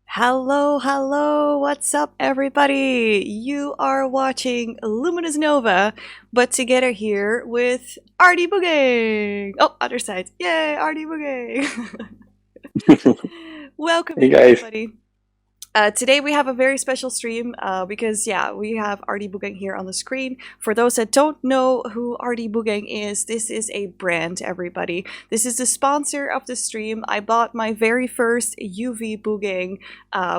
Hello, hello, what's up, everybody? You are watching Luminous Nova, but together here with RDBuugeng. Oh, other side. Yay, RDBuugeng. Welcome Hey in, guys. everybody. Today we have a very special stream because yeah, we have RDBuugeng here on the screen. For those that don't know who RDBuugeng is, this is a brand, everybody. This is the sponsor of the stream. I bought my very first UV Boogeng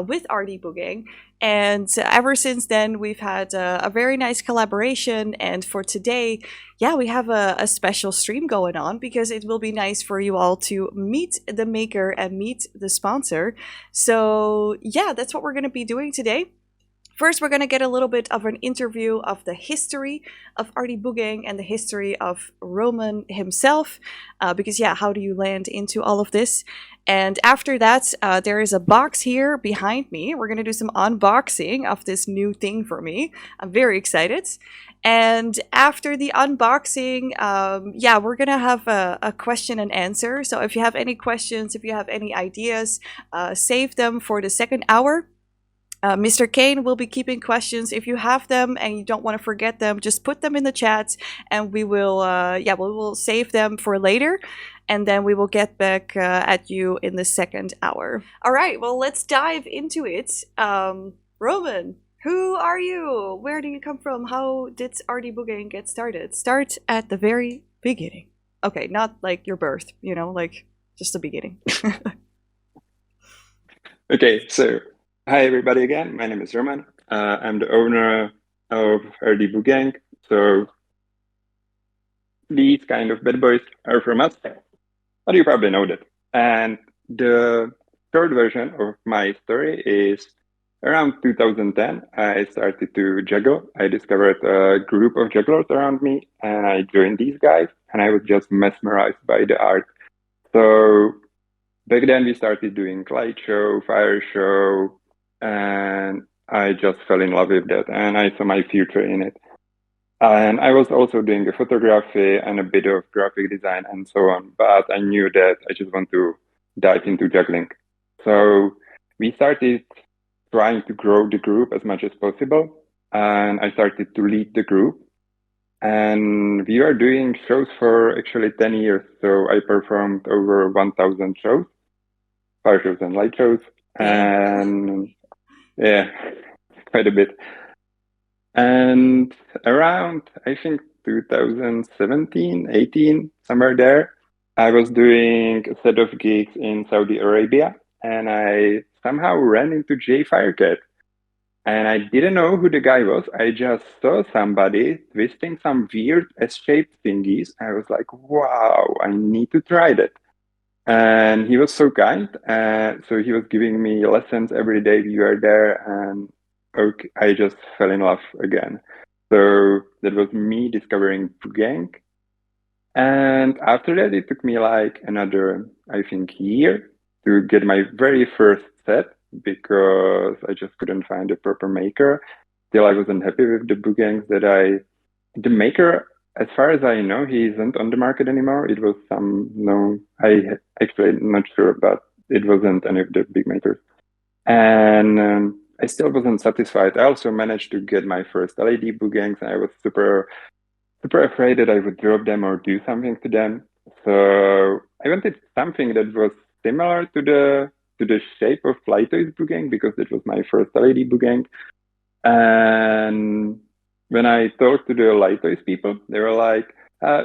with RDBuugeng. And ever since then, we've had a very nice collaboration. And for today, yeah, we have a special stream going on because it will be nice for you all to meet the maker and meet the sponsor. So, yeah, that's what we're going to be doing today. First, we're going to get a little bit of an interview of the history of RDBuugeng and the history of Roman himself. Because, yeah, how do you land into all of this? And after that, there is a box here behind me. We're going to do some unboxing of this new thing for me. I'm very excited. And after the unboxing, yeah, we're going to have a question and answer. So if you have any questions, if you have any ideas, save them for the second hour. Mr. Kane will be keeping questions. If you have them and you don't want to forget them, just put them in the chat, and we will, yeah, we will save them for later, and then we will get back at you in the second hour. All right, well, let's dive into it. Roman, who are you? Where do you come from? How did RDBuugeng get started? Start at the very beginning. Okay, not like your birth, like just the beginning. Okay, so hi everybody again. My name is Roman. I'm the owner of RDBuugeng. So these kind of bad boys are from us, but you probably know that. And the short version of my story is around 2010, I started to juggle. I discovered a group of jugglers around me, and I joined these guys, and I was just mesmerized by the art. So back then we started doing light show, fire show, and I just fell in love with that, and I saw my future in it. And I was also doing the photography and a bit of graphic design and so on, but I knew that I just want to dive into juggling. So we started trying to grow the group as much as possible, and I started to lead the group. And we are doing shows for actually 10 years. So I performed over 1,000 shows, fire shows and light shows. Dang. And yeah, quite a bit. And around, I think 2017, 18, somewhere there, I was doing a set of gigs in Saudi Arabia, and I somehow ran into Jay Firecat. And I didn't know who the guy was. I just saw somebody twisting some weird S-shaped thingies. I was like, wow, I need to try that. And he was so kind. So he was giving me lessons every day we were there. And okay, I just fell in love again. So that was me discovering Boogeng. And after that, it took me like another, I think, year to get my very first set because I just couldn't find a proper maker. Still, I wasn't happy with the Boogengs the maker, as far as I know, he isn't on the market anymore. It was I actually not sure, but it wasn't any of the big makers. And I still wasn't satisfied. I also managed to get my first LED Boogengs, and I was super afraid that I would drop them or do something to them. So I wanted something that was similar to the shape of Flytoys Boogeng because it was my first LED Boogeng. And when I talked to the Lightoys people, they were like,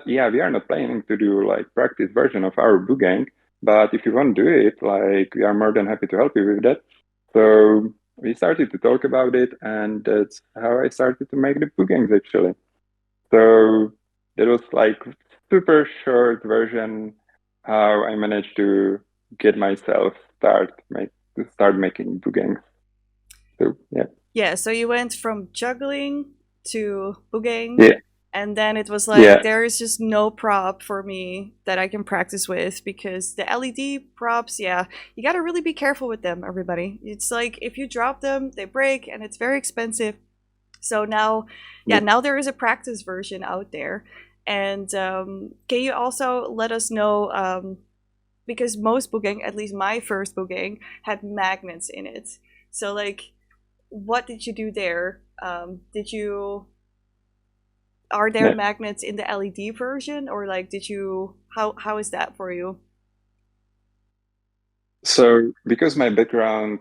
yeah, we are not planning to do like practice version of our Boogeng, but if you want to do it, like we are more than happy to help you with that. So we started to talk about it, and that's how I started to make the Boogengs actually. So that was like super short version how I managed to get myself to start making boogangs. So yeah. Yeah, so you went from juggling to boogeng, Yeah. and then it was like, Yeah. there is just no prop for me that I can practice with because the LED props, yeah, you gotta really be careful with them, everybody. It's like if you drop them, they break and it's very expensive. So now, yeah, Yeah. now there is a practice version out there. And can you also let us know because most Bookeng, at least my first Bookeng, had magnets in it. So like, what did you do there? Did you Are there Yeah. magnets in the LED version, or like did you how is that for you? So because my background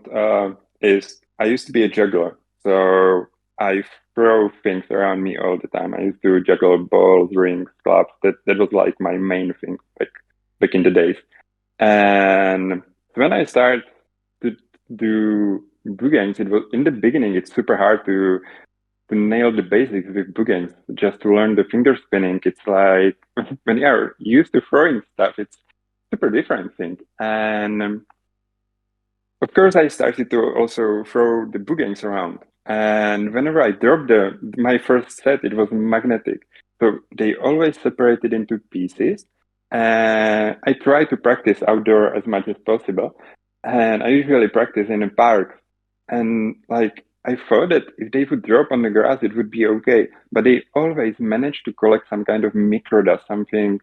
is I used to be a juggler, so I throw things around me all the time. I used to juggle balls, rings, clubs. That was like my main thing back in the days. And when I started to do boogangs, it was in the beginning. It's super hard to nail the basics with boogangs. Just to learn the finger spinning, it's like when you're used to throwing stuff, it's super different thing. And of course, I started to also throw the boogangs around. And whenever I dropped my first set, it was magnetic. So they always separated into pieces. And I try to practice outdoor as much as possible. And I usually practice in a park. And like I thought that if they would drop on the grass, it would be okay. But they always manage to collect some kind of microdust, something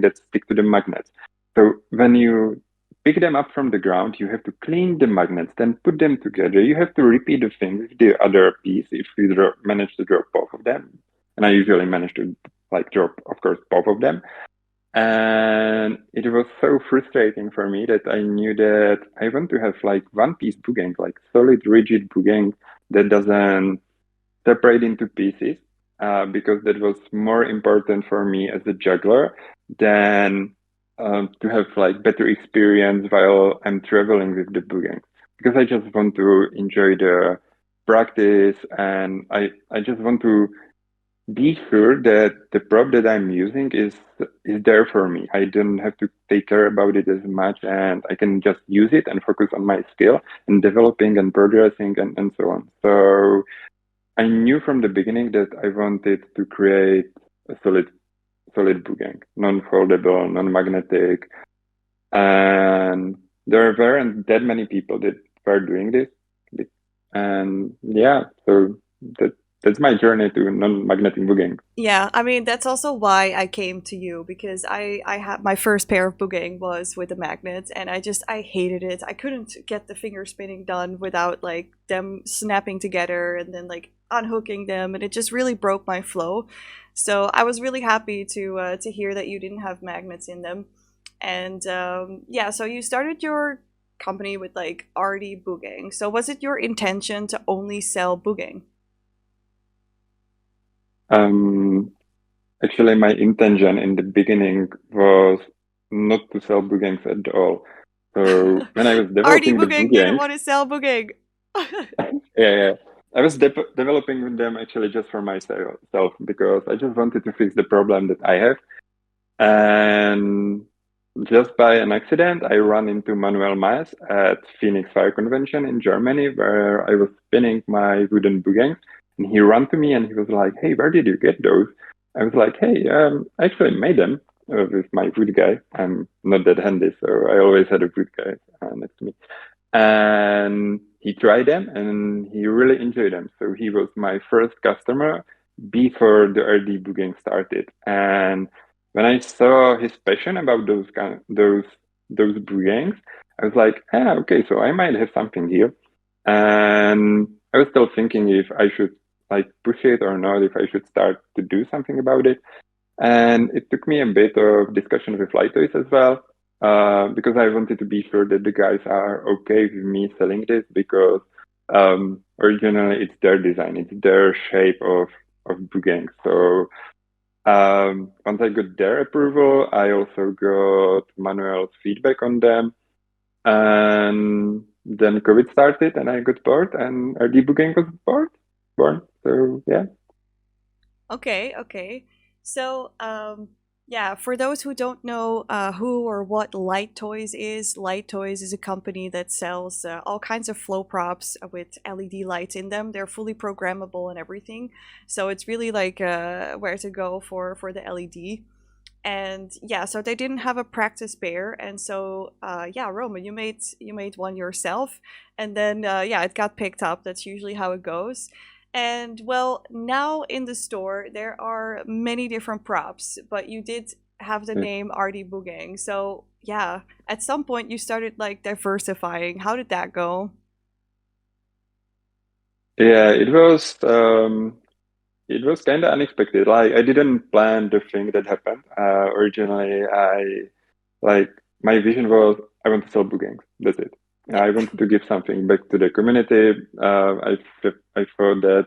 that stick to the magnets. So when you pick them up from the ground, you have to clean the magnets, then put them together. You have to repeat the thing with the other piece if you manage to drop both of them. And I usually manage to like drop, of course, both of them. And it was so frustrating for me that I knew that I want to have like one piece bookeng, like solid, rigid bookeng that doesn't separate into pieces, because that was more important for me as a juggler than to have like better experience while I'm traveling with the bookeng. Because I just want to enjoy the practice, and I just want to be sure that the prop that I'm using is there for me. I don't have to take care about it as much, and I can just use it and focus on my skill and developing and progressing and so on. So I knew from the beginning that I wanted to create a solid bookeng, non-foldable, non-magnetic, and there weren't that many people that were doing this. And yeah, so that's my journey to non-magnetic bookeng. Yeah, I mean that's also why I came to you, because I had my first pair of Bookeng was with the magnets, and I hated it. I couldn't get the finger spinning done without like them snapping together and then like unhooking them, and it just really broke my flow. So I was really happy to hear that you didn't have magnets in them. And yeah, so you started your company with like RDBuugeng. So was it your intention to only sell Bookeng? Um, Actually, my intention in the beginning was not to sell boogengs at all. So when I was developing the RDBuugeng didn't boogengs, want to sell Bookeng. yeah, I was developing them actually just for myself because I just wanted to fix the problem that I have. And just by an accident, I ran into Manuel Maes at Phoenix Fire Convention in Germany, where I was spinning my wooden boogengs. And he ran to me and he was like, "Hey, where did you get those?" I was like, "Hey, I actually made them with my wood guy. I'm not that handy, so I always had a wood guy next to me." And he tried them and he really enjoyed them. So he was my first customer before the RD Booging started. And when I saw his passion about those Boogangs, I was like, okay, so I might have something here. And I was still thinking if I should like push it or not, if I should start to do something about it. And it took me a bit of discussion with Light Toys as well, because I wanted to be sure that the guys are okay with me selling this because originally it's their design, it's their shape of Boogeng. So once I got their approval, I also got Manuel's feedback on them. And then COVID started and I got bored and RD Boogeng was born. So yeah. Okay, okay. So, yeah, for those who don't know who or what Light Toys is a company that sells all kinds of flow props with LED lights in them. They're fully programmable and everything. So it's really like where to go for the LED. And yeah, so they didn't have a practice pair, and so yeah, Roman, you made one yourself, and then yeah, it got picked up. That's usually how it goes. And well, now in the store there are many different props, but you did have the name RDBuugeng. So yeah, at some point you started like diversifying. How did that go? Yeah, it was kind of unexpected. Like I didn't plan the thing that happened. Originally, like my vision was I want to sell book games. That's it. Yeah. I wanted to give something back to the community. I thought that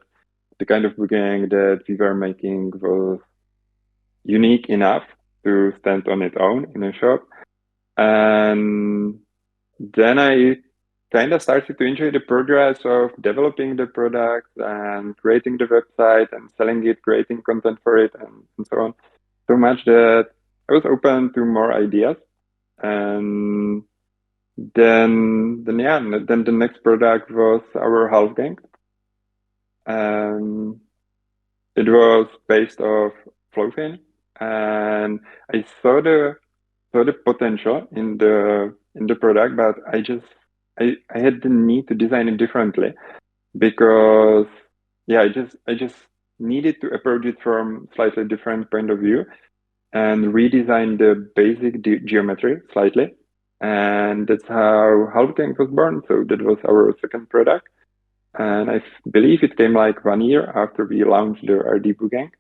the kind of book game that we were making was unique enough to stand on its own in a shop. And then I kind of started to enjoy the progress of developing the product and creating the website and selling it, creating content for it, and so on. So much that I was open to more ideas. And then the next product was our half gang. Um, it was based off Flowfin, and I saw the potential in the product, but I had the need to design it differently because yeah, I just needed to approach it from slightly different point of view and redesign the basic geometry slightly. And that's how Halvgang was born. So that was our second product. And I believe it came like 1 year after we launched the RDBuugeng.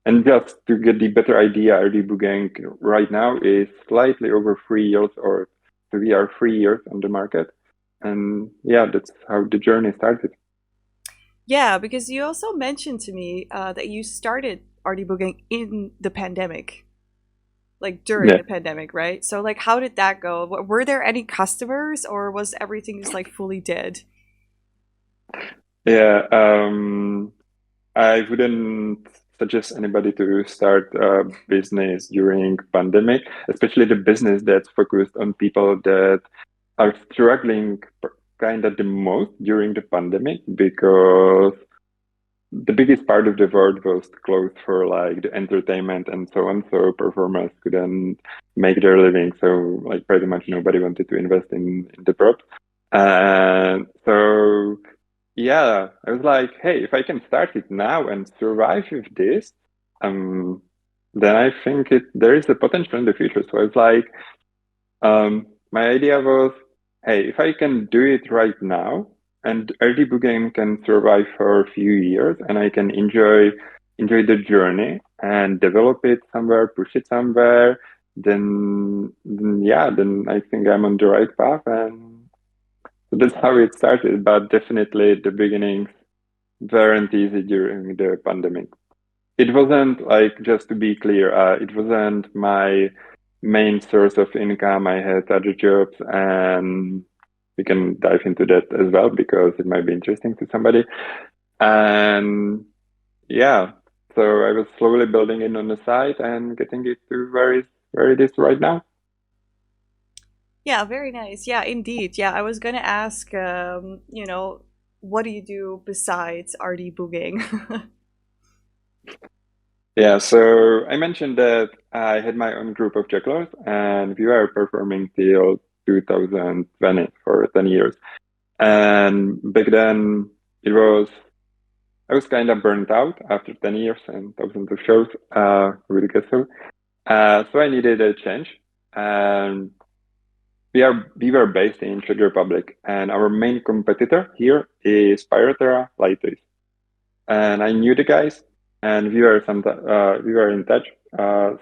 And just to get the better idea, RDBuugeng right now is slightly over 3 years, or so we are 3 years on the market. And yeah, that's how the journey started. Yeah, because you also mentioned to me that you started RDBuugeng in the pandemic, like during Yeah, the pandemic, right? So like how did that go? Were there any customers or was everything just like fully dead? yeah. I wouldn't suggest anybody to start a business during pandemic, especially the business that's focused on people that are struggling kind of the most during the pandemic because the biggest part of the world was closed for like the entertainment and so on. So performers couldn't make their living. So like pretty much nobody wanted to invest in the props. And so yeah, I was like, hey, if I can start it now and survive with this, um, then I think there is a potential in the future. So I was like, my idea was, hey, if I can do it right now, and early game can survive for a few years, and I can enjoy the journey and develop it somewhere, push it somewhere, then yeah, then I think I'm on the right path, and so that's how it started. But definitely the beginnings weren't easy during the pandemic. It wasn't like, just to be clear, it wasn't my main source of income. I had other jobs, and we can dive into that as well because it might be interesting to somebody. And yeah, so I was slowly building it on the side and getting it to where it is right now. Yeah, very nice. Yeah, indeed. Yeah, I was gonna ask, what do you do besides RDBuugeng? Yeah, so I mentioned that I had my own group of jugglers, and we were performing till 2020 for 10 years. And back then, it was I was kind of burnt out after 10 years and thousands of shows, really guess so. So I needed a change. And we were based in Czech Republic, and our main competitor here is Pyrotera Lightways. And I knew the guys, and we were in touch.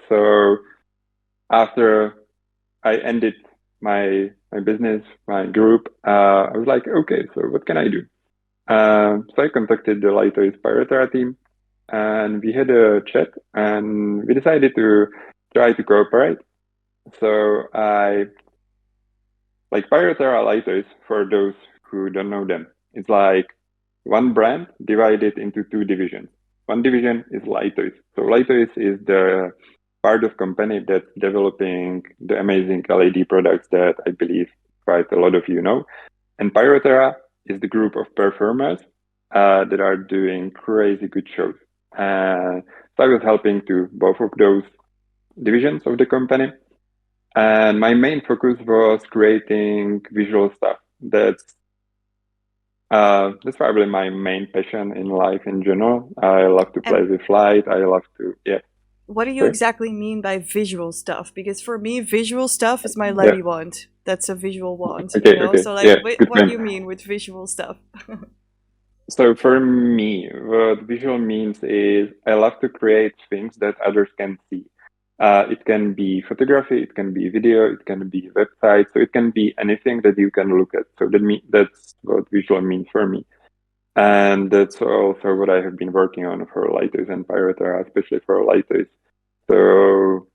So after I ended my business, my group, I was like, okay, so what can I do? So I contacted the Lightways Pyrotera team, and we had a chat, and we decided to try to cooperate. So I like Pyrotera Lightways, for those who don't know them. It's like one brand divided into two divisions. One division is Lightways. So Lightways is the part of company that's developing the amazing LED products that I believe quite a lot of you know. And Pyrotera is the group of performers that are doing crazy good shows. So I was helping to both of those divisions of the company. And my main focus was creating visual stuff. That's probably my main passion in life in general. I love to play And with light. I love to, yeah. what do you Sorry? exactly mean by visual stuff? Because for me, visual stuff is my Yeah. lighty wand. That's a visual wand, you Okay. know? Okay. So, like, Yeah. Good what do point. you mean with visual stuff? So for me, what visual means is I love to create things that others can see. It can be photography, it can be video, it can be website, so it can be anything that you can look at. So that's what visual means for me. And that's also what I have been working on for Lighthouse and Pirater, especially for Lighthouse. So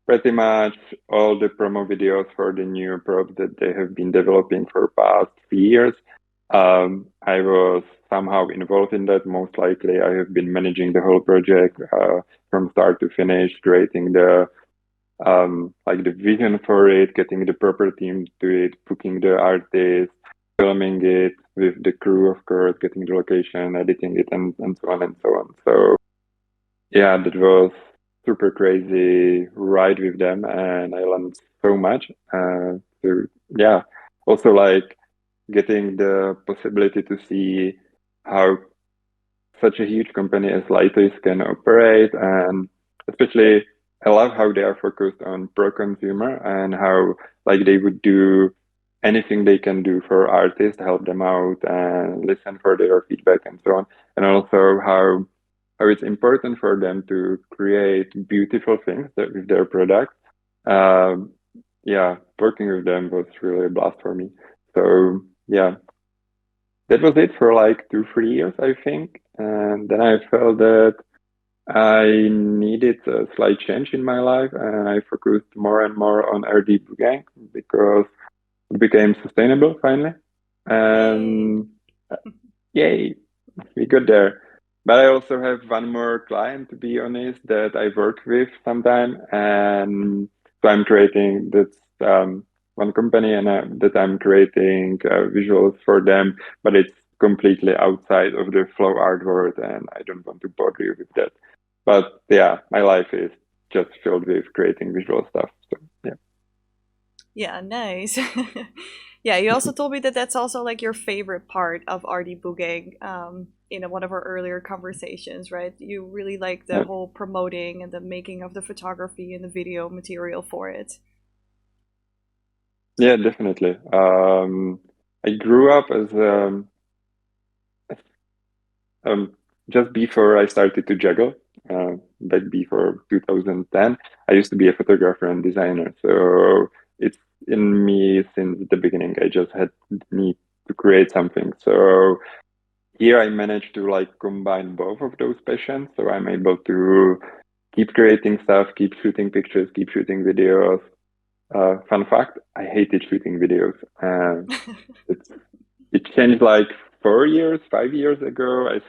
pretty much all the promo videos for the new prop that they have been developing for past 3 years. I was somehow involved in that. Most likely, I have been managing the whole project from start to finish, creating the like the vision for it, getting the proper team to it, booking the artist, filming it with the crew, of course, getting the location, editing it, and so on and so on. So yeah, that was super crazy ride with them, and I learned so much. So yeah, also like getting the possibility to see how such a huge company as Lighthouse can operate, and especially I love how they are focused on pro consumer and how like they would do anything they can do for artists, help them out and listen for their feedback and so on, and also how it's important for them to create beautiful things with their product. Um, yeah, working with them was really a blast for me. So yeah, that was it for like 2, 3 years, I think. And then I felt that I needed a slight change in my life, and I focused more and more on RDBuugeng because it became sustainable finally. Yay! And yay, we got there. But I also have one more client, to be honest, that I work with sometime, and so I'm creating that's one company, and that I'm creating visuals for them, but it's completely outside of the flow art world, and I don't want to bother you with that. But yeah, my life is just filled with creating visual stuff. So yeah. Yeah, nice. Yeah, you also told me that that's also like your favorite part of RDBuugeng in one of our earlier conversations, right? You really like the Yeah, whole promoting and the making of the photography and the video material for it. yeah, definitely. I grew up as Um, just before I started to juggle, back before 2010, I used to be a photographer and designer. So it's in me since the beginning. I just had need to create something. So here I managed to like combine both of those passions. So I'm able to keep creating stuff, keep shooting pictures, keep shooting videos. Fun fact, I hated shooting videos. It's it changed like 4 years, 5 years ago. I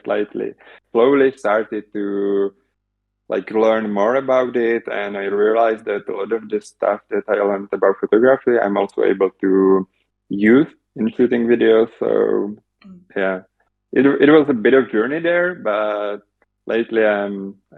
slowly started to like learn more about it, and I realized that a lot of the stuff that I learned about photography, I'm also able to use in shooting videos. So yeah, it was a bit of journey there, but lately I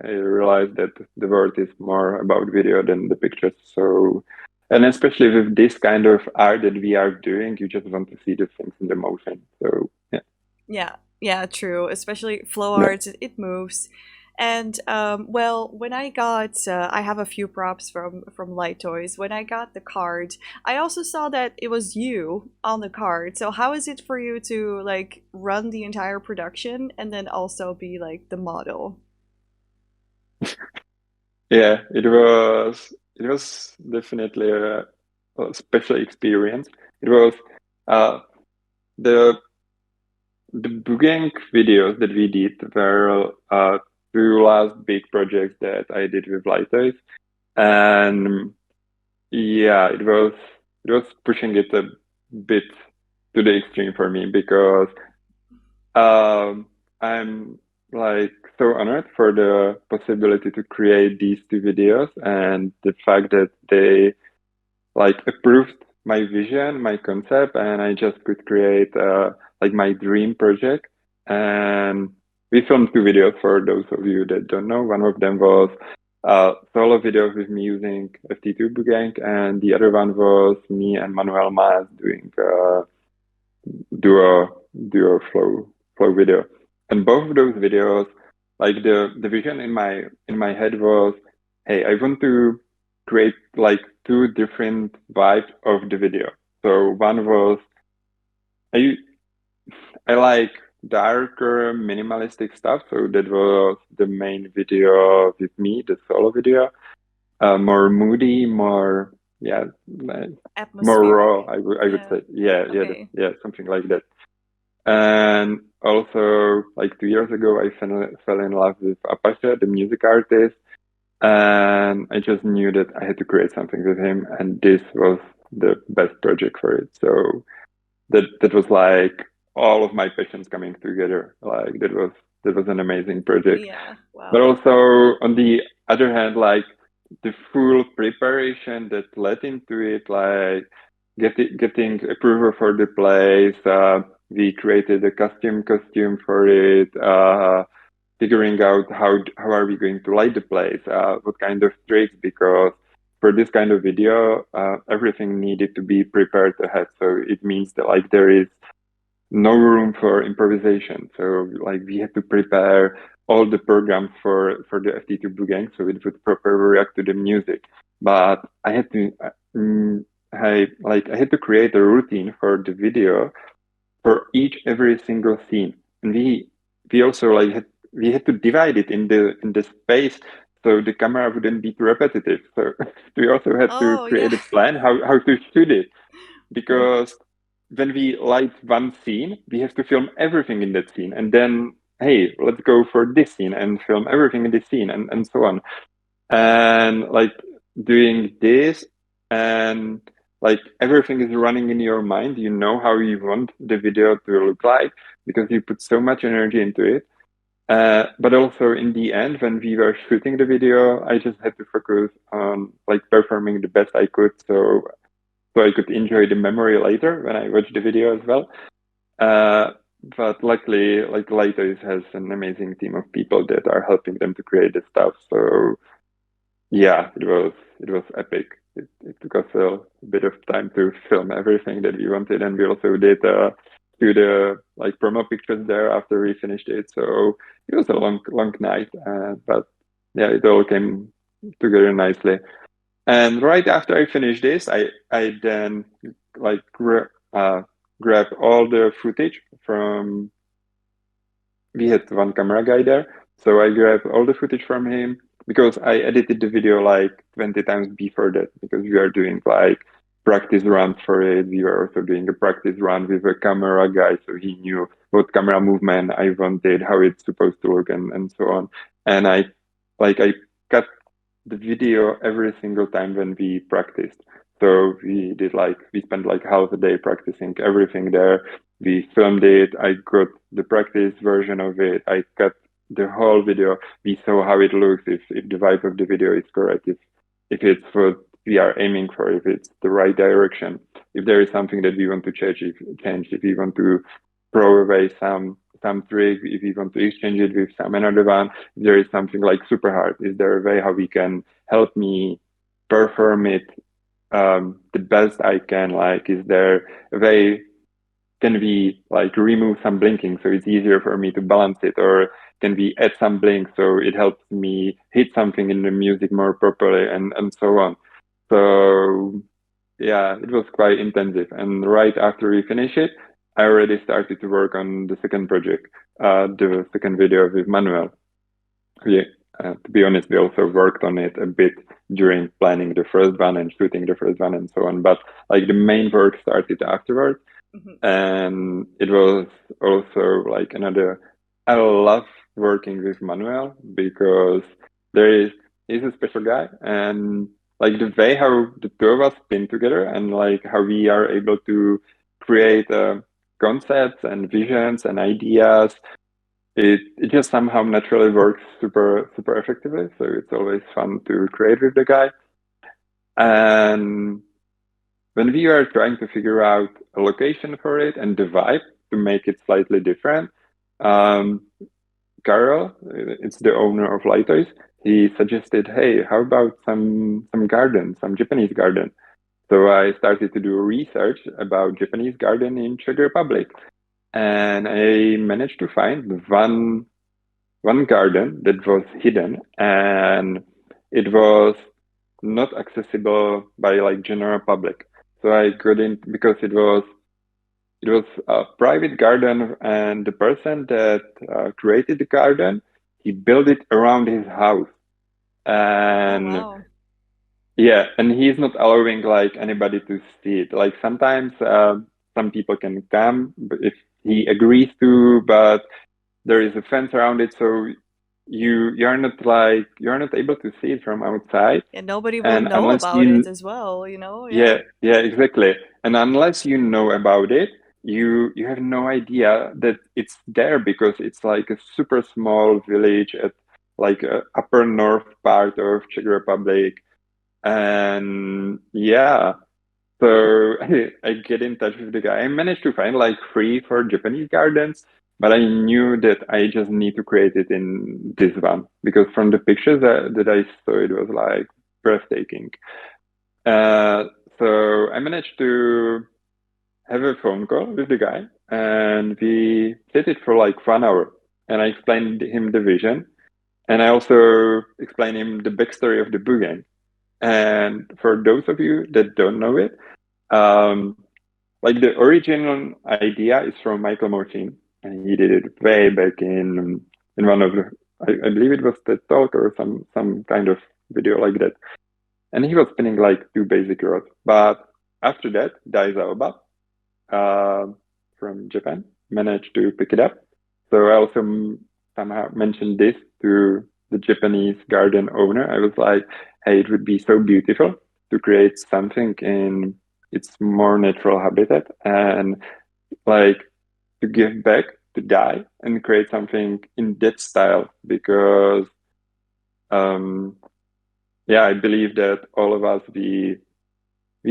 realized that the world is more about video than the pictures. So, and especially with this kind of art that we are doing, you just want to see the things in the motion. So yeah, Yeah, yeah, true. Especially flow yeah, arts, it moves. And well, when I got, I have a few props from Light Toys. When I got the card, I also saw that it was you on the card. So how is it for you to like run the entire production and then also be like the model? yeah. It was definitely a special experience. It was uh, the the Boogeng videos that we did were two last big projects that I did with Lighthouse, and yeah, it was pushing it a bit to the extreme for me because I'm like so honored for the possibility to create these two videos and the fact that they like approved my vision, my concept, and I just could create like my dream project. And we filmed two videos for those of you that don't know. One of them was a solo video with me using FT2 Boogeng, and the other one was me and Manuel Mas doing duo flow video. And both of those videos, like the vision in my head was hey, I want to create like two different vibes of the video. So one was I I like darker minimalistic stuff. So that was the main video with me, the solo video. More moody, more yeah, like, more raw. Atmospheric. I would Yeah. say Okay. yeah, something like that. And also, like 2 years ago, I fell in love with Apache, the music artist, and I just knew that I had to create something with him, and this was the best project for it. So that was like all of my passions coming together. Like that was an amazing project. Yeah. But Wow. also on the other hand, like the full preparation that led into it, like getting approval for the place. We created a costume for it. Figuring out how are we going to light the place, what kind of tricks, because for this kind of video, everything needed to be prepared ahead. So it means that like there is no room for improvisation. So like we had to prepare all the programs for the RDBuugeng so it would properly react to the music. But I had to I had to create a routine for the video for every single scene, and we also like we had to divide it in the space so the camera wouldn't be too repetitive. So we also had to Oh, yeah. create a plan how to shoot it, because when we light one scene, we have to film everything in that scene, and then hey, let's go for this scene and film everything in this scene, and so on. And like doing this, and like everything is running in your mind, you know how you want the video to look like because you put so much energy into it. But also in the end, when we were shooting the video, I just had to focus on like performing the best I could, so I could enjoy the memory later when I watch the video as well. uh, but luckily, like Later has an amazing team of people that are helping them to create the stuff. So yeah, it was epic. It took us a bit of time to film everything that we wanted, and we also did do the like promo pictures there after we finished it. So it was a long night, but yeah, it all came together nicely. And right after I finished this, I then like grabbed all the footage from. We had one camera guy there, so I grabbed all the footage from him because I edited the video like 20 times before that because we are doing like practice run for it. We were also doing a practice run with a camera guy, so he knew what camera movement I wanted, how it's supposed to look, and so on. And I cut the video every single time when we practiced. So we spent like half a day practicing everything there. We filmed it. I got the practice version of it. I cut the whole video. We saw how it looks, if the vibe of the video is correct, if it's what we are aiming for, if it's the right direction, if there is something that we want to if we want to throw away some trick, if we want to exchange it with some another one, if there is something like super hard, is there a way how we can help me perform it the best I can? Like, is there a way, can we like remove some blinking so it's easier for me to balance it, or can we add some blink so it helps me hit something in the music more properly, and so on. So yeah, it was quite intensive. And right after we finished it, I already started to work on the second project, the second video with Manuel. Yeah, to be honest, we also worked on it a bit during planning the first one and shooting the first one and so on. But like the main work started afterwards, Mhm. and it was also like another. I love working with Manuel because there is he's a special guy, and like the way how the two of us spin together and like how we are able to create concepts and visions and ideas, it just somehow naturally works super effectively. So it's always fun to create with the guy. And when we are trying to figure out a location for it and the vibe to make it slightly different, um, Carol, it's the owner of Lighthouse, he suggested, hey, how about some garden, some Japanese garden? So I started to do research about Japanese garden in Czech Republic, and I managed to find one garden that was hidden, and it was not accessible by like general public. So I couldn't, because it was a private garden, and the person that created the garden, he built it around his house. Oh And wow. yeah, and he's not allowing like anybody to see it. Like sometimes some people can come if he agrees to, but there is a fence around it, so you're not able to see it from outside. And nobody will And know unless about it you, as well, yeah. yeah, yeah, exactly. And unless you know about it, you have no idea that it's there, because it's like a super small village at like upper north part of Czech Republic. And yeah, so I get in touch with the guy. I managed to find like three for Japanese gardens, but I knew that I just need to create it in this one, because from the pictures that I saw, it was like breathtaking. Uh, so I managed to have a phone call with the guy, and we did it for like 1 hour. And I explained him the vision, and I also explained him the backstory of the Bugen. And for those of you that don't know it, um, like the original idea is from Michael Mortin, and he did it way back in one of the, I believe it was TED Talk or some kind of video like that. And he was spinning like two basic rods. But after that, Daisaoba uh, from Japan managed to pick it up. So I also somehow mentioned this to the Japanese garden owner. I was like, hey, it would be so beautiful to create something in its more natural habitat, and like to give back, to die, and create something in that style, because um, yeah, I believe that all of us, we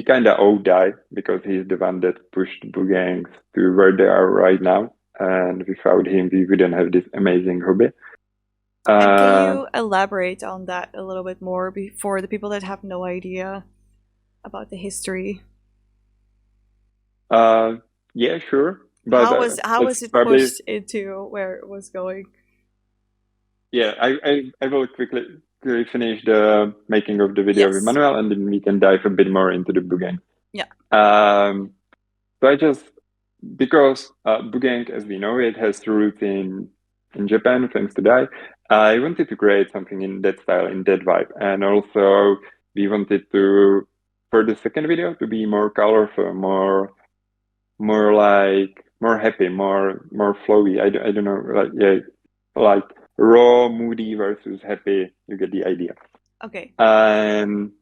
kind of owe die, because he's the one that pushed Boogangs to where they are right now. And without him, we wouldn't have this amazing hobby. And can Uh, you elaborate on that a little bit more for the people that have no idea about the history? uh, yeah, sure. But How was let's it probably, pushed into where it was going? yeah, I will quickly finish the making of the video with Yes. Manuel, and then we can dive a bit more into the Boogang. Yeah. Um, so I just, because Boogang, as we know it, has roots in Japan, thanks to Dai. I wanted to create something in that style, in that vibe, and also we wanted to, for the second video, to be more colorful, more like more happy, more flowy. I don't know, like yeah, like raw, moody versus happy. You get the idea. Okay. And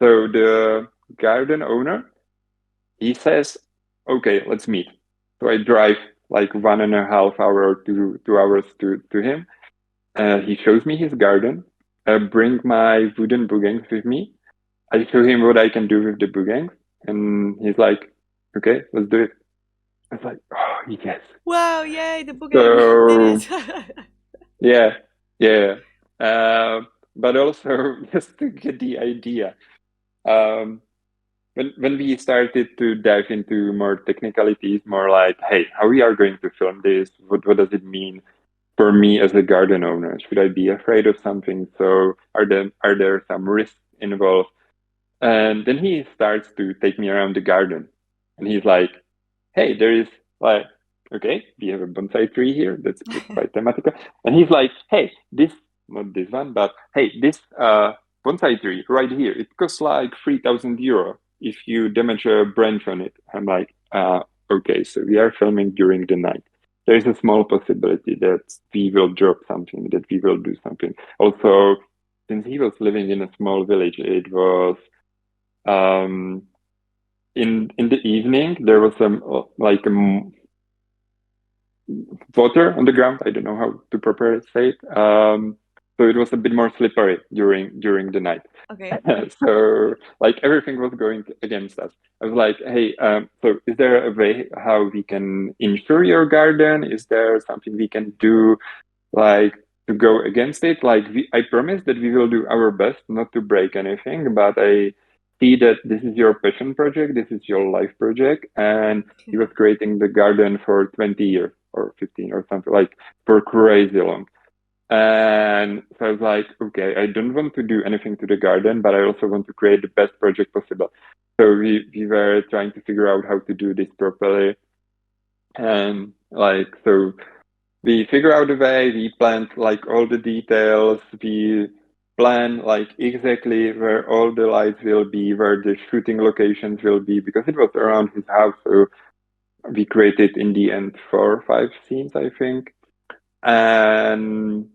so the garden owner, he says, okay, let's meet. So I drive like 1.5 hour or 2 hours to him. He shows me his garden. I bring my wooden boogangs with me. I show him what I can do with the boogangs. And he's like, okay, let's do it. I was like, oh, yes. Wow! Yay! The booking did So, it. yeah, yeah. Uh, but also, just to get the idea, um, when we started to dive into more technicalities, more like, hey, how we are going to film this? What does it mean for me as a garden owner? Should I be afraid of something? So are there some risks involved? And then he starts to take me around the garden, and he's like, hey, there is like, okay, we have a bonsai tree here. That's quite thematical. And he's like, hey, this, not this one, but hey, this bonsai tree right here, it costs like 3,000 euro if you damage a branch on it. I'm like, okay, so we are filming during the night. There is a small possibility that we will drop something, that we will do something. Also, since he was living in a small village, it was um, in the evening there was some like water on the ground. I don't know how to properly say it. So it was a bit more slippery during the night. Okay. So like everything was going against us. I was like, hey, so is there a way how we can insure your garden? Is there something we can do like to go against it? Like I promise that we will do our best not to break anything, but I see that this is your passion project, this is your life project, and he was creating the garden for 20 years or 15 or something, like for crazy long. And so I was like, okay, I don't want to do anything to the garden, but I also want to create the best project possible. So we were trying to figure out how to do this properly. And like, so we figure out a way, we planned like all the details, we plan like exactly where all the lights will be, where the shooting locations will be, because it was around his house. So we created in the end 4 or 5 scenes, I think. And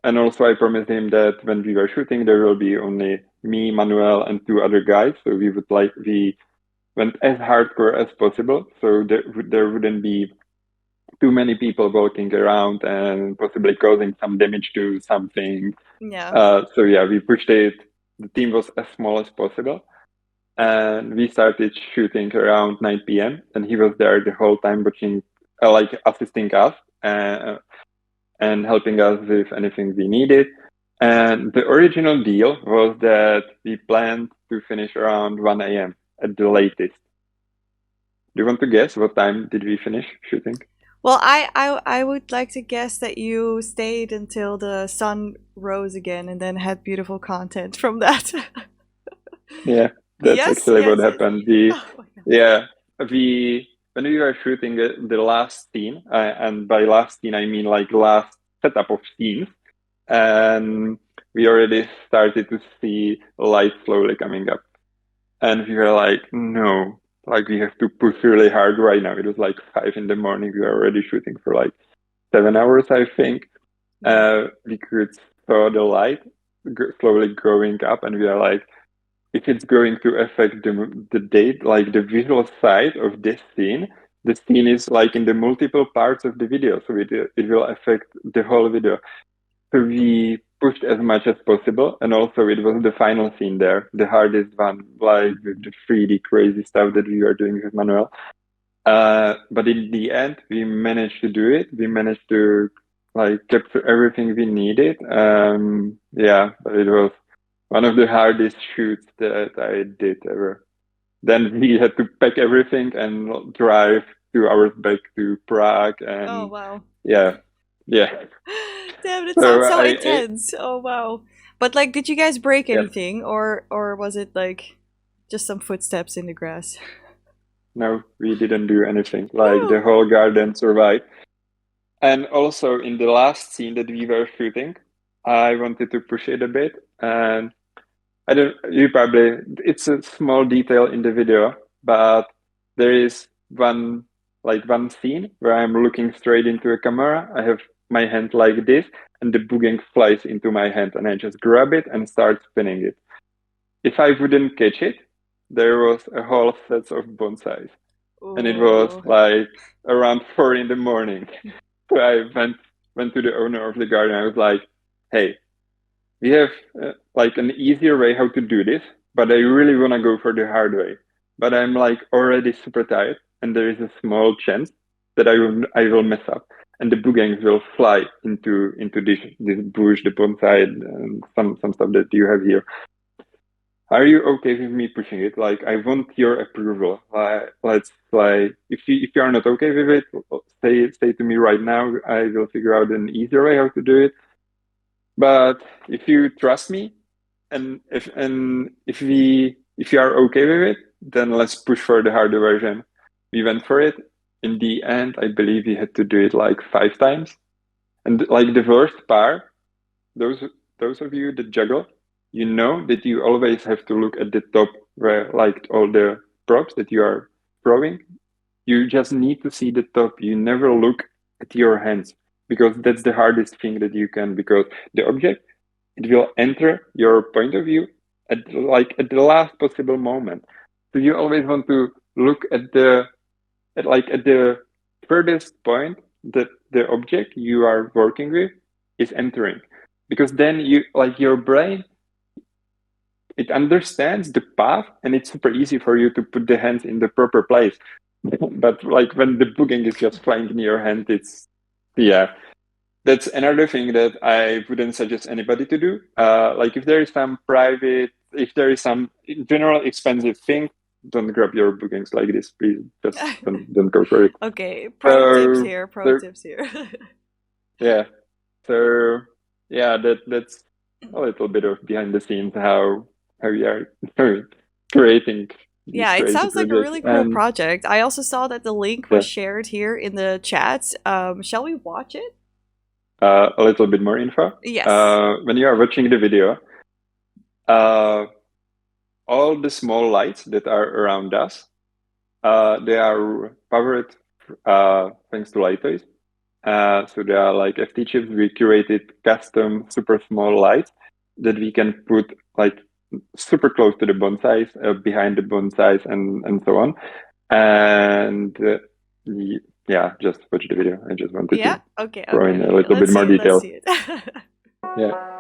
and also I promised him that when we were shooting, there will be only me, Manuel, and 2 other guys. So we went as hardcore as possible. So there wouldn't be too many people walking around and possibly causing some damage to something. Yeah. So yeah, we pushed it. The team was as small as possible. And we started shooting around 9 p.m. And he was there the whole time watching, like assisting us. And helping us with anything we needed. And the original deal was that we planned to finish around 1 a.m. at the latest. Do you want to guess what time did we finish shooting? Well, I would like to guess that you stayed until the sun rose again and then had beautiful content from that. Yeah, that's Yes, actually what yes, yes. happened. We, Oh my God. yeah, we when we were shooting the last scene, and by last scene I mean like last setup of scenes, and we already started to see light slowly coming up. And we were like, no, like we have to push really hard right now. It was like 5 in the morning. We were already shooting for like 7 hours, I think. Yeah. We could saw the light slowly growing up, and we are like, if it's going to affect the date, like the visual side of this scene, the scene is like in the multiple parts of the video, so it will affect the whole video. So we pushed as much as possible, and also it was the final scene there, the hardest one, like with the 3D crazy stuff that we were doing with Manuel. But in the end, we managed to do it. We managed to like capture everything we needed. Yeah, but it was one of the hardest shoots that I did ever. Then we had to pack everything and drive 2 hours back to Prague, Oh and wow. yeah, yeah. Damn, it So sounds so I intense. Oh wow. But like, did you guys break yeah. anything, or was it like just some footsteps in the grass? No, we didn't do anything. Like the Woo! whole garden survived. And also in the last scene that we were shooting, I wanted to push it a bit. And I don't, you probably, it's a small detail in the video, but there is one scene where I'm looking straight into a camera. I have my hand like this, and the boogeng flies into my hand, and I just grab it and start spinning it. If I wouldn't catch it, there was a whole set of bonsais, and it was Oh. like around 4 in the morning. So I went to the owner of the garden. I was like, "Hey, we have like an easier way how to do this, but I really want to go for the hard way. But I'm like already super tired, and there is a small chance that I will mess up, and the boogangs will fly into this bush, the bonsai, and some stuff that you have here. Are you okay with me pushing it? Like, I want your approval. Let's like, if you are not okay with it, say to me right now. I will figure out an easier way how to do it. But if you trust me, and if you are okay with it, then let's push for the harder version. We went for it. In the end, I believe we had to do it like 5 times. And like the worst part, those those of you that juggle, you know that you always have to look at the top where like all the props that you are throwing. You just need to see the top. You never look at your hands, because that's the hardest thing that you can, because the object, it will enter your point of view at the last possible moment. So you always want to look at the furthest point that the object you are working with is entering, because then you like your brain, it understands the path, and it's super easy for you to put the hands in the proper place. But like when the booking is just flying in your hand, it's yeah. That's another thing that I wouldn't suggest anybody to do. Like if there is some private, if there is some in general expensive thing, don't grab your bookings like this, please. Just don't go for it. Okay, pro tips So here. Pro there, tips here. yeah. So yeah, that's a little bit of behind the scenes how we are creating these Yeah, it crazy sounds like a projects. really cool And project. I also saw that the link was yeah, shared here in the chat. Shall we watch it? a little bit more info. Yes. When you are watching the video, uh, all the small lights that are around us, they are powered thanks to light toys. So they are like FT chips. We curated custom super small lights that we can put like super close to the bonsais, behind the bonsais, and so on. And yeah, just watch the video. I just wanted Yeah. to Okay. throw in Okay. a Okay. little bit Let's more see it. Let's detail. see it. Yeah.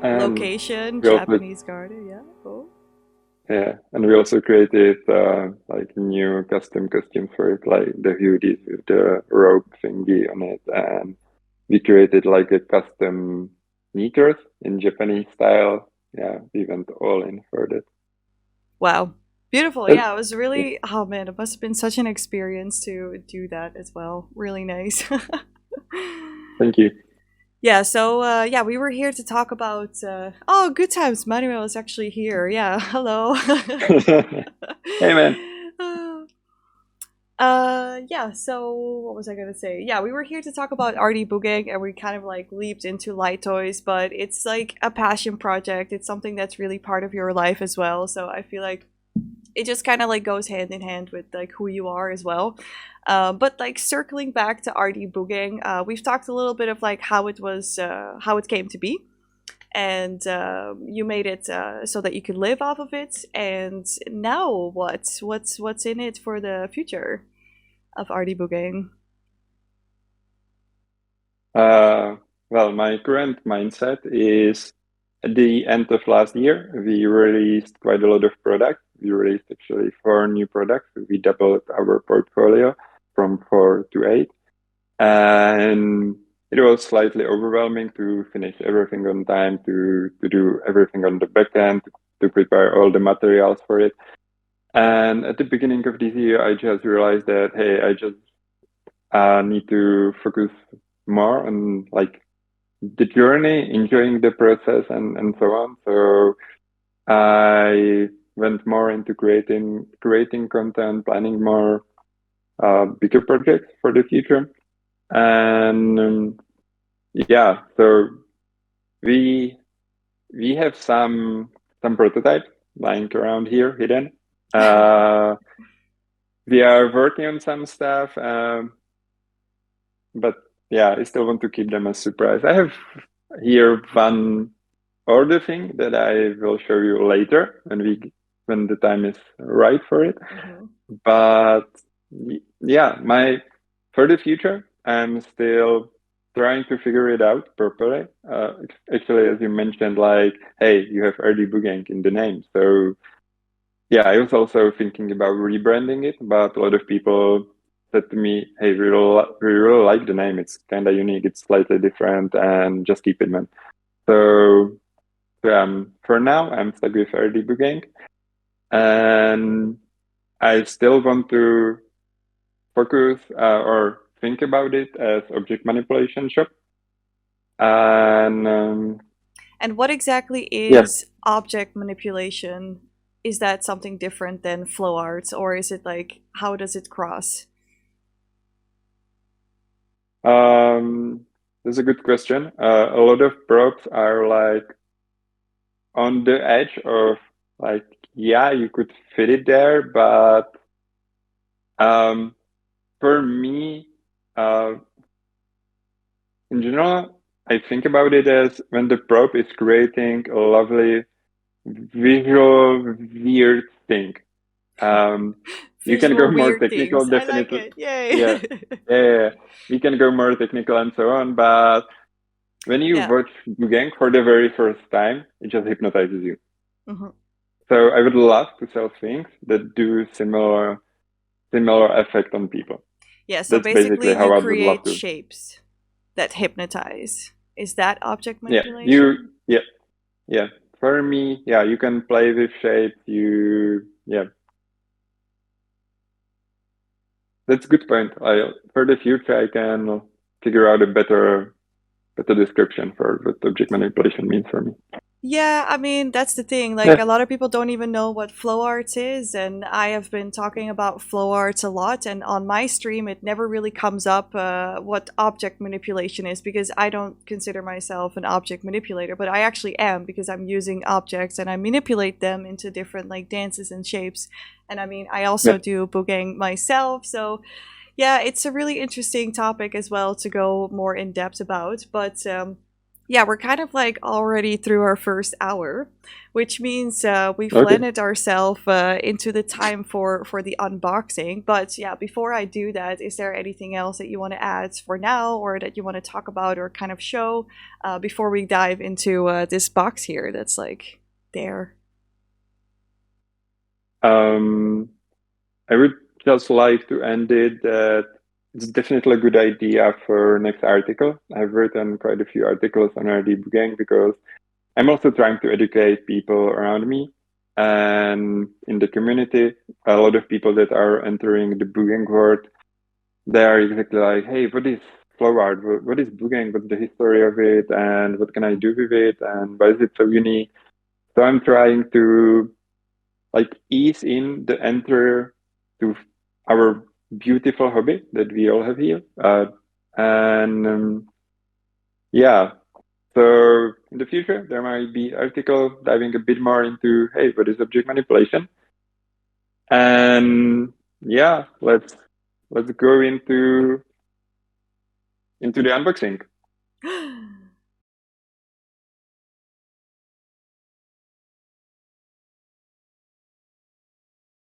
And Location, we also Japanese garden. Yeah. Oh. yeah, and we also created like new custom costumes for it, like the hoodies with the rope thingy on it, and we created like a custom sneakers in Japanese style. Yeah, we went all in for that. Wow. Beautiful. It- Yeah, it was really, oh man, it must have been such an experience to do that as well. Really nice. Thank you. Yeah, so yeah, we were here to talk about oh, good times. Manuel is actually here. Yeah, hello. Hey man. Yeah, so what was I gonna say? Yeah, we were here to talk about RDBuugeng and we kind of like leaped into light toys, but it's like a passion project. It's something that's really part of your life as well. So I feel like it just kind of like goes hand in hand with like who you are as well. But like circling back to RDBuugeng, we've talked a little bit of like how it was, how it came to be, and you made it so that you could live off of it. And now what's in it for the future of RDBuugeng? Well, my current mindset is at the end of last year, we released quite a lot of products. We released actually 4 new products. We doubled our portfolio from 4 to 8. And it was slightly overwhelming to finish everything on time, to do everything on the back end, to prepare all the materials for it. And at the beginning of this year, I just realized that, hey, I just need to focus more on like the journey, enjoying the process, and so on. So I went more into creating content, planning more bigger projects for the future, and yeah. So we we have some prototypes lying around here hidden. We are working on some stuff, but yeah, I still want to keep them a surprise. I have here one order thing that I will show you later when the time is right for it. Mm-hmm. But yeah, my for the future, I'm still trying to figure it out properly. Actually, as you mentioned, like, hey, you have RDBuugeng in the name, so yeah, I was also thinking about rebranding it, but a lot of people said to me, "Hey, we really like the name. It's kind of unique. It's slightly different, and just keep it, man." So for now, I'm stuck with RDBuugeng, and I still want to focus or think about it as object manipulation shop. And And what exactly yeah, is object manipulation? Is that something different than flow arts, or is it like how does it cross? that's a good question. A lot of props are like on the edge of like, yeah, you could fit it there, but um, for me, uh, in general, I think about it as when the prop is creating a lovely visual weird thing. Um, you can go Visual more weird technical, things. I like definitely. it. Yay. Yeah, yeah, we can go more technical and so on. But when you Yeah. watch Bugang for the very first time, it just hypnotizes you. Hmm. So I would love to sell things that do similar effect on people. Yeah, so That's basically basically you how I would love create to. shapes that hypnotize. Is that object Yeah, manipulation? yeah. For me, yeah, you can play with shapes. Yeah, that's a good point. For the future, I can figure out a better description for what object manipulation means for me. Yeah, I mean, that's the thing. Like, Yeah, a lot of people don't even know what flow arts is, and I have been talking about flow arts a lot. And on my stream, it never really comes up what object manipulation is because I don't consider myself an object manipulator, but I actually am because I'm using objects and I manipulate them into different like dances and shapes. And I mean, I yeah. also do boogieing myself, so yeah, it's a really interesting topic as well to go more in depth about. But yeah, we're kind of like already through our first hour, which means we've Okay. landed ourselves into the time for the unboxing. But yeah, before I do that, is there anything else that you want to add for now, or that you want to talk about or kind of show before we dive into this box here that's like there? Um, I would just like to end it that it's definitely a good idea for next article. I've written quite a few articles on RDBuugeng because I'm also trying to educate people around me and in the community. A lot of people that are entering the Boogeng world, they are exactly like, hey, what is flow art? What is Boogeng? What's the history of it? And what can I do with it? And why is it so unique? So I'm trying to like ease in the enter to our beautiful hobby that we all have here. And yeah, so in the future, there might be article diving a bit more into, hey, what is object manipulation? And yeah, let's go into the unboxing.